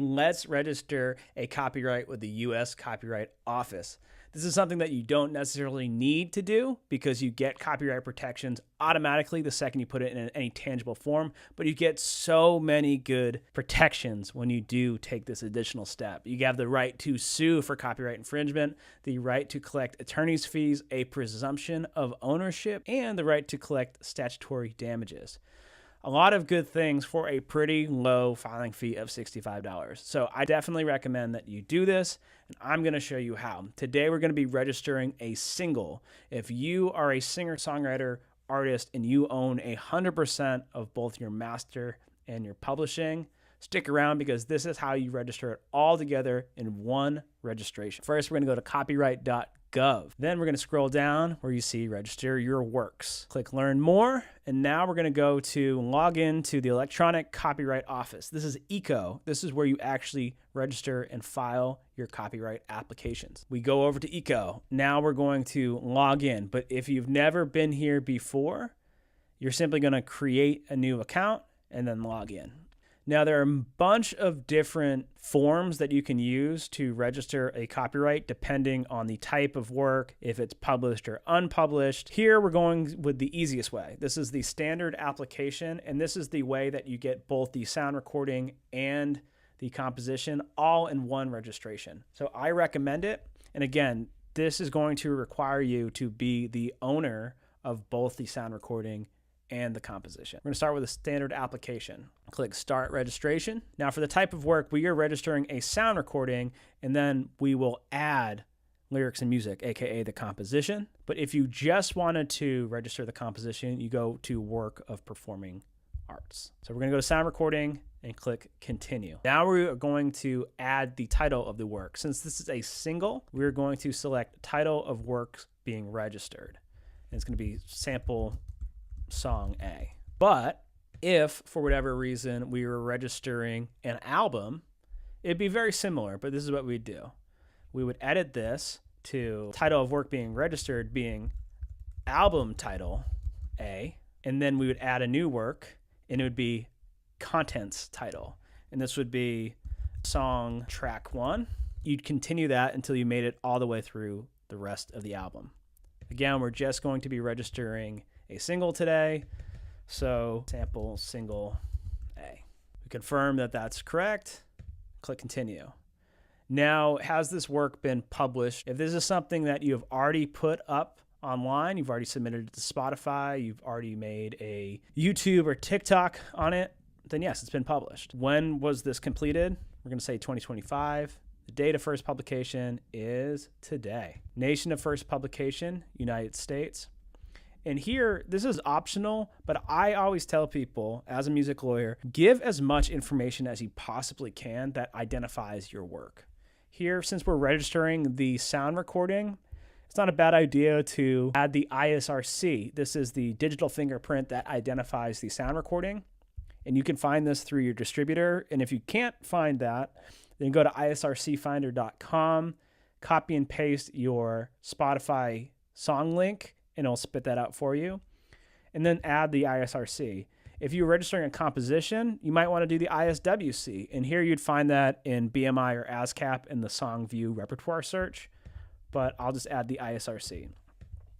Let's register a copyright with the US Copyright Office. This is something that you don't necessarily need to do because you get copyright protections automatically the second you put it in any tangible form, but you get so many good protections when you do take this additional step. You have the right to sue for copyright infringement, the right to collect attorney's fees, a presumption of ownership, and the right to collect statutory damages. A lot of good things for a pretty low filing fee of $65. So I definitely recommend that you do this, and I'm going to show you how. Today we're going to be registering a single. If you are a singer, songwriter, artist, and you own 100% of both your master and your publishing, stick around because this is how you register it all together in one registration. First, we're going to go to copyright.gov. Then we're going to scroll down where you see register your works. Click learn more. And now we're going to go to log in to the Electronic Copyright Office. This is ECO. This is where you actually register and file your copyright applications. We go over to ECO. Now we're going to log in. But if you've never been here before, you're simply going to create a new account and then log in. Now, there are a bunch of different forms that you can use to register a copyright depending on the type of work, if it's published or unpublished. Here, we're going with the easiest way. This is the standard application, and this is the way that you get both the sound recording and the composition all in one registration. So I recommend it. And again, this is going to require you to be the owner of both the sound recording and the composition. We're going to start with a standard application. Click Start Registration. Now for the type of work, we are registering a sound recording, and then we will add lyrics and music, aka the composition. But if you just wanted to register the composition, you go to Work of Performing Arts. So we're going to go to Sound Recording and click Continue. Now we are going to add the title of the work. Since this is a single, we're going to select Title of Works Being Registered. And it's going to be Sample Song A. But if for whatever reason we were registering an album, it'd be very similar, but this is what we'd do. We would edit this to title of work being registered being album title A, and then we would add a new work, and it would be contents title. And this would be song track 1. You'd continue that until you made it all the way through the rest of the album. Again, we're just going to be registering a single today, so sample single A. We confirm that that's correct. Click Continue. Now, has this work been published? If this is something that you have already put up online, you've already submitted it to Spotify, you've already made a YouTube or TikTok on it, then yes, it's been published. When was this completed? We're going to say 2025. The date of first publication is today. Nation of first publication, United States. And here, this is optional, but I always tell people, as a music lawyer, give as much information as you possibly can that identifies your work. Here, since we're registering the sound recording, it's not a bad idea to add the ISRC. This is the digital fingerprint that identifies the sound recording. And you can find this through your distributor. And if you can't find that, then go to isrcfinder.com, copy and paste your Spotify song link, and it'll spit that out for you. And then add the ISRC. If you're registering a composition, you might want to do the ISWC. And here you'd find that in BMI or ASCAP in the Song View repertoire search. But I'll just add the ISRC.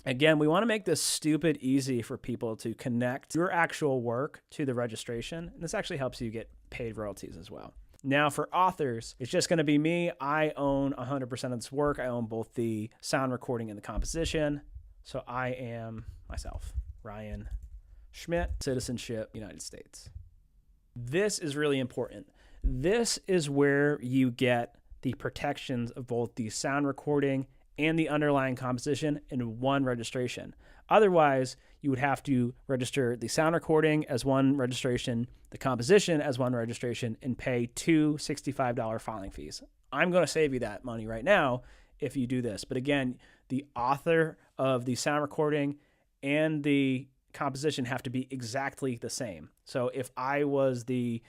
Again, we want to make this stupid easy for people to connect your actual work to the registration. And this actually helps you get paid royalties as well. Now for authors, it's just going to be me. I own 100% of this work. I own both the sound recording and the composition. So I am myself, Ryan Schmidt, citizenship, United States. This is really important. This is where you get the protections of both the sound recording and the underlying composition in one registration. Otherwise, you would have to register the sound recording as one registration, the composition as one registration, and pay two $65 filing fees. I'm going to save you that money right now if you do this. But again, the author of the sound recording and the composition have to be exactly the same. So if I was the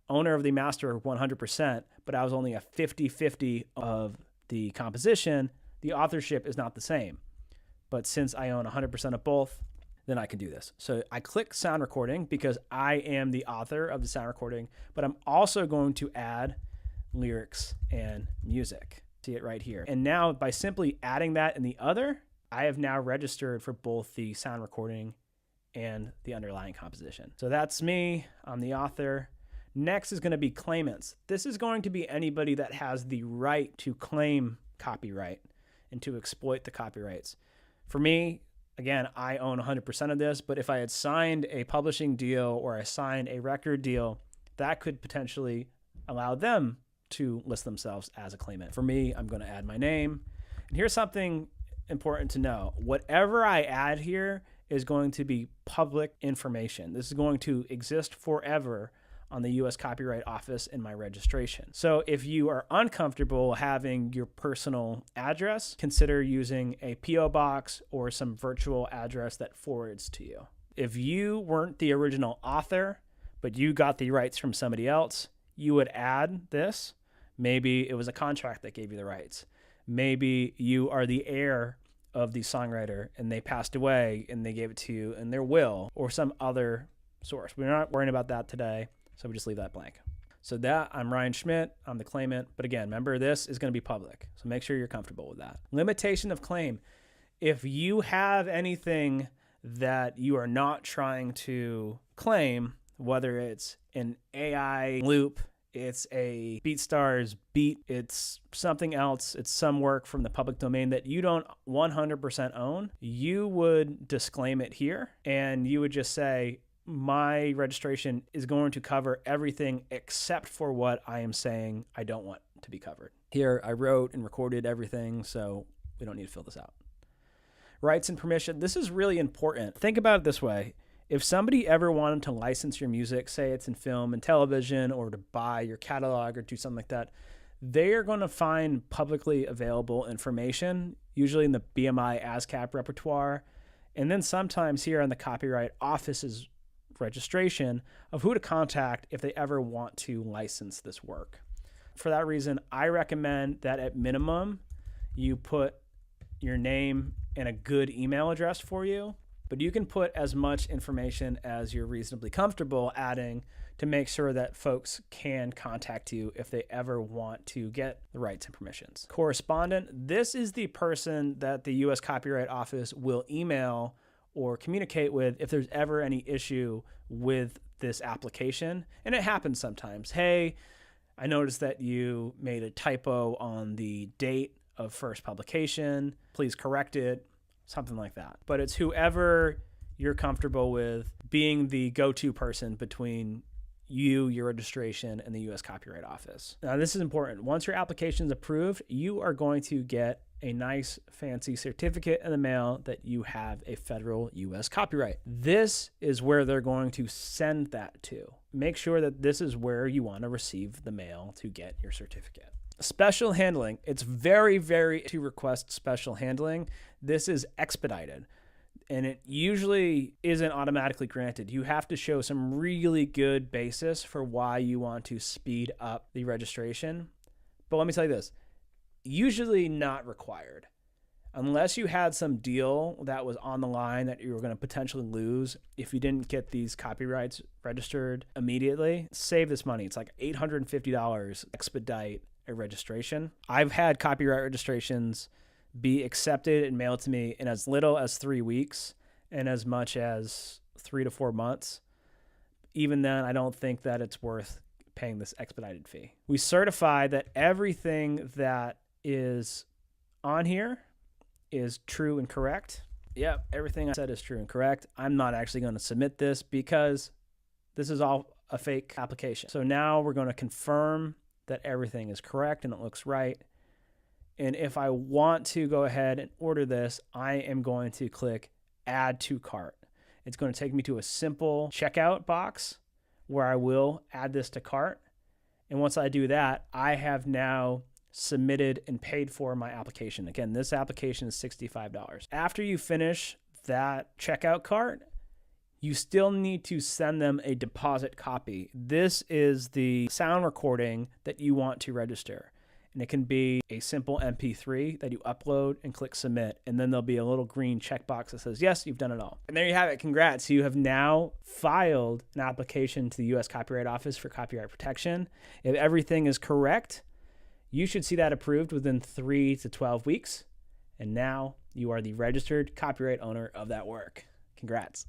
owner of the master 100%, but I was only a 50-50 of the composition, the authorship is not the same. But since I own 100% of both, then I can do this. So I click sound recording because I am the author of the sound recording, but I'm also going to add lyrics and music. See it right here. And now by simply adding that in the other, I have now registered for both the sound recording and the underlying composition. So that's me. I'm the author. Next is going to be claimants. This is going to be anybody that has the right to claim copyright and to exploit the copyrights. For me, again, I own 100% of this, but if I had signed a publishing deal or I signed a record deal, that could potentially allow them to list themselves as a claimant. For me, I'm going to add my name. And here's something important to know. Whatever I add here is going to be public information. This is going to exist forever on the U.S. Copyright Office in my registration. So if you are uncomfortable having your personal address, consider using a P.O. box or some virtual address that forwards to you. If you weren't the original author, but you got the rights from somebody else, you would add this. Maybe it was a contract that gave you the rights. Maybe you are the heir of the songwriter and they passed away and they gave it to you in their will or some other source. We're not worrying about that today, so we just leave that blank. So I'm Ryan Schmidt, I'm the claimant. But again, remember, this is going to be public, so make sure you're comfortable with that. Limitation of claim. If you have anything that you are not trying to claim, whether it's an AI loop, it's a BeatStars beat, it's something else, it's some work from the public domain that you don't 100% own, you would disclaim it here and you would just say, my registration is going to cover everything except for what I am saying I don't want to be covered. Here I wrote and recorded everything, so we don't need to fill this out. Rights and permission. This is really important. Think about it this way. If somebody ever wanted to license your music, say it's in film and television, or to buy your catalog or do something like that, they are going to find publicly available information, usually in the BMI ASCAP repertoire, and then sometimes here on the Copyright Office's registration of who to contact if they ever want to license this work. For that reason, I recommend that at minimum, you put your name and a good email address for you. But you can put as much information as you're reasonably comfortable adding to make sure that folks can contact you if they ever want to get the rights and permissions. Correspondent, this is the person that the U.S. Copyright Office will email or communicate with if there's ever any issue with this application. And it happens sometimes. Hey, I noticed that you made a typo on the date of first publication. Please correct it. Something like that. But it's whoever you're comfortable with being the go-to person between you, your registration, and the U.S. Copyright Office. Now, this is important. Once your application is approved, you are going to get a nice, fancy certificate in the mail that you have a federal U.S. copyright. This is where they're going to send that to. Make sure that this is where you want to receive the mail to get your certificate. Special handling. It's very, very to request special handling. This is expedited, and it usually isn't automatically granted. You have to show some really good basis for why you want to speed up the registration. But let me tell you this, usually not required. Unless you had some deal that was on the line that you were going to potentially lose if you didn't get these copyrights registered immediately, save this money. It's like $850 expedite a registration. I've had copyright registrations be accepted and mailed to me in as little as 3 weeks and as much as 3 to 4 months. Even then, I don't think that it's worth paying this expedited fee. We certify that everything that is on here is true and correct. Yep, everything I said is true and correct. I'm not actually going to submit this because this is all a fake application. So now we're going to confirm that everything is correct and it looks right. And if I want to go ahead and order this, I am going to click Add to Cart. It's going to take me to a simple checkout box where I will add this to cart. And once I do that, I have now submitted and paid for my application. Again, this application is $65. After you finish that checkout cart, you still need to send them a deposit copy. This is the sound recording that you want to register. And it can be a simple MP3 that you upload and click submit. And then there'll be a little green checkbox that says, yes, you've done it all. And there you have it. Congrats. You have now filed an application to the U.S. Copyright Office for copyright protection. If everything is correct, you should see that approved within 3 to 12 weeks. And now you are the registered copyright owner of that work. Congrats.